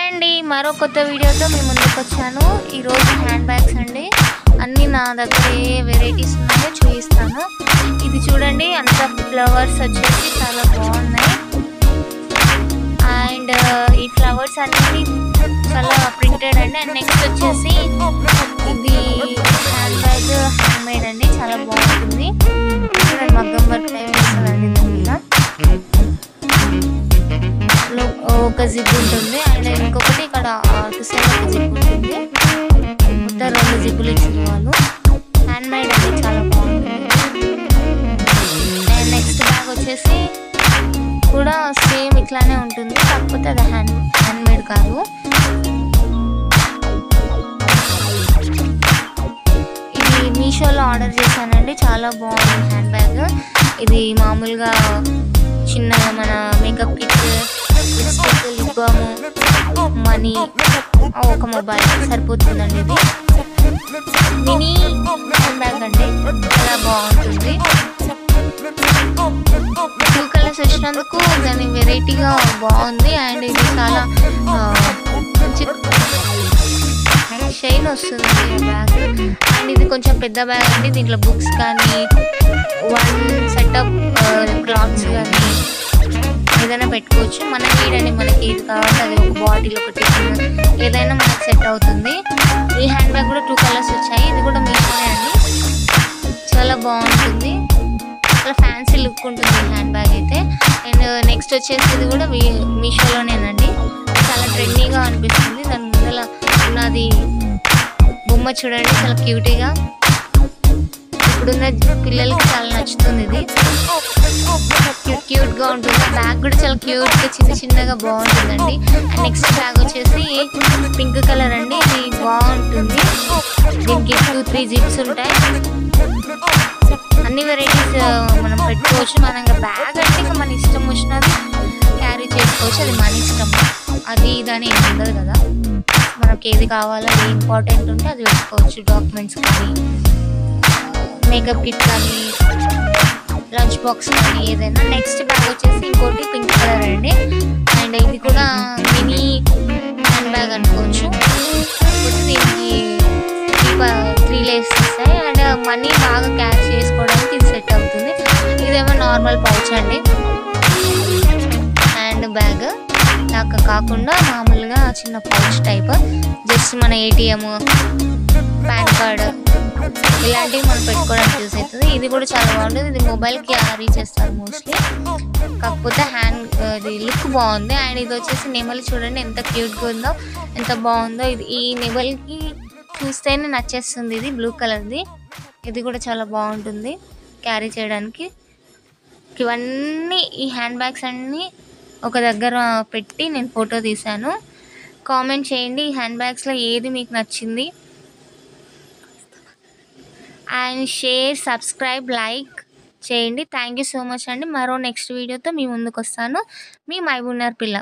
అండి, మరో కొత్త వీడియోతో మీ ముందుకొచ్చాను. ఈరోజు హ్యాండ్ బ్యాగ్స్ అండి. అన్నీ నా దగ్గర ఏ వెరైటీస్ ఉన్నాయో చూపిస్తాను. ఇది చూడండి, అంత ఫ్లవర్స్ వచ్చేసి చాలా బాగున్నాయి. అండ్ ఈ ఫ్లవర్స్ అన్నీ చాలా ప్రింటెడ్ అండి. అండ్ నెక్స్ట్ వచ్చేసి ఇది హ్యాండ్ బ్యాగ్ హ్యాండ్ మేడ్ అండి, చాలా బాగుంటుంది. చూడండి, మగ్గం వర్క్ వేస్తుందండి. ఒక జిప్ ఉంటుంది అండ్ ఇంకొకటి ఇక్కడ అటు సైడ్ ఒక జిప్ ఉంటుంది. మొత్తం 2 జిప్పులు ఇచ్చిన వాళ్ళు. హ్యాండ్ మేడ్ అండి, చాలా బాగుంటుంది. అండ్ నెక్స్ట్ బ్యాగ్ వచ్చేసి కూడా సేమ్ ఇట్లానే ఉంటుంది, కాకపోతే అది హ్యాండ్ మేడ్ కాదు. ఇది మీషోలో ఆర్డర్ చేశానండి, చాలా బాగుంది హ్యాండ్ బ్యాగ్. ఇది మామూలుగా చిన్నగా మన makeup kit, lipstick, lip balm, money, ఒక మొబైల్ సరిపోతుందండి. ఇది మినీ హ్యాండ్ బ్యాగ్ అండి, చాలా బాగుంటుంది. 2 కలర్స్ వచ్చినందుకు దాని వెరైటీగా బాగుంది. అండ్ ఇది చాలా మంచి షైన్ వస్తుంది ఈ బ్యాగ్. అండ్ ఇది కొంచెం పెద్ద బ్యాగ్ అండి. దీంట్లో బుక్స్ కానీ 1 సెటప్ క్లాత్స్ కానీ ఏదైనా పెట్టుకోవచ్చు. మన నీడండి, మనకి ఏది కావాలంటే అది, ఒక బాటిల్, ఒక టిఫిన్ ఏదైనా మనకు సెట్ అవుతుంది. ఈ హ్యాండ్ బ్యాగ్ కూడా 2 కలర్స్ వచ్చాయి. ఇది కూడా మీషోనే అండి, చాలా బాగుంటుంది. చాలా ఫ్యాన్సీ లుక్ ఉంటుంది ఈ హ్యాండ్ బ్యాగ్ అయితే. అండ్ నెక్స్ట్ వచ్చేసి ఇది కూడా మీషోలోనేనండి, చాలా ట్రెండీగా అనిపిస్తుంది. దాని ముందర ఉన్నది బొమ్మ చూడండి, చాలా క్యూటీగా, ఇప్పుడున్న పిల్లలకి చాలా నచ్చుతుంది. ఇది క్యూట్గా ఉంటుంది. బ్యాగ్ కూడా చాలా క్యూట్గా చిన్నగా బాగుంటుందండి. అండ్ నెక్స్ట్ బ్యాగ్ వచ్చేసి పింక్ కలర్ అండి, ఇది బాగుంటుంది. దీనికి 2-3 జిప్స్ ఉంటాయి. అన్ని వెరైటీస్ మనం పెట్టుకోవచ్చు. మనం బ్యాగ్ అంటే ఇక మన ఇష్టం వచ్చినది క్యారీ చేసుకోవచ్చు, అది మన ఇష్టం. అది ఇదని ఏమి ఉండదు కదా, మనకి ఏది కావాలో, ఏది ఇంపార్టెంట్ ఉంటే అది పెట్టుకోవచ్చు. డాక్యుమెంట్స్ కానీ, మేకప్ కిట్ కానీ, లంచ్ బాక్స్ కానీ ఏదైనా. నెక్స్ట్ బ్యాగ్ వచ్చేసి ఇంకోటి పింక్ కలర్ అండి. అండ్ ఇది కూడా మినీ హ్యాండ్ బ్యాగ్ అనుకోవచ్చు. దీనికి 3 లేయర్స్ వస్తాయి. అండ్ మనీ బాగా క్యారీ చేసుకోవడానికి ఇది సెట్ అవుతుంది. ఇదేమో నార్మల్ పౌచ్ అండి. హ్యాండ్ బ్యాగ్ లాగా కాకుండా మామూలుగా చిన్న పౌచ్ టైప్, జస్ట్ మన ATM, పాన్ కార్డ్ ఇలాంటివి మనం పెట్టుకోవడానికి యూజ్ అవుతుంది. ఇది కూడా చాలా బాగుంటుంది. ఇది మొబైల్ క్యారీ చేస్తారు మోస్ట్లీ, కాకపోతే ఇది లుక్ బాగుంది. అండ్ ఇది వచ్చేసి నెమలి చూడండి ఎంత క్యూట్గా ఉందో, ఎంత బాగుందో. ఈ నెమలికి చూస్తేనే నచ్చేస్తుంది. ఇది బ్లూ కలర్ది. ఇది కూడా చాలా బాగుంటుంది క్యారీ చేయడానికి. ఇవన్నీ ఈ హ్యాండ్ బ్యాగ్స్ అన్నీ ఒక దగ్గర పెట్టి నేను ఫోటో తీశాను. కామెంట్ చేయండి ఈ హ్యాండ్ బ్యాగ్స్లో ఏది మీకు నచ్చింది. అండ్ షేర్, సబ్స్క్రైబ్, లైక్ చేయండి. థ్యాంక్ యూ సో మచ్ అండి. మరో నెక్స్ట్ వీడియోతో మీ ముందుకు వస్తాను. మీ మైబూనర్ పిల్ల.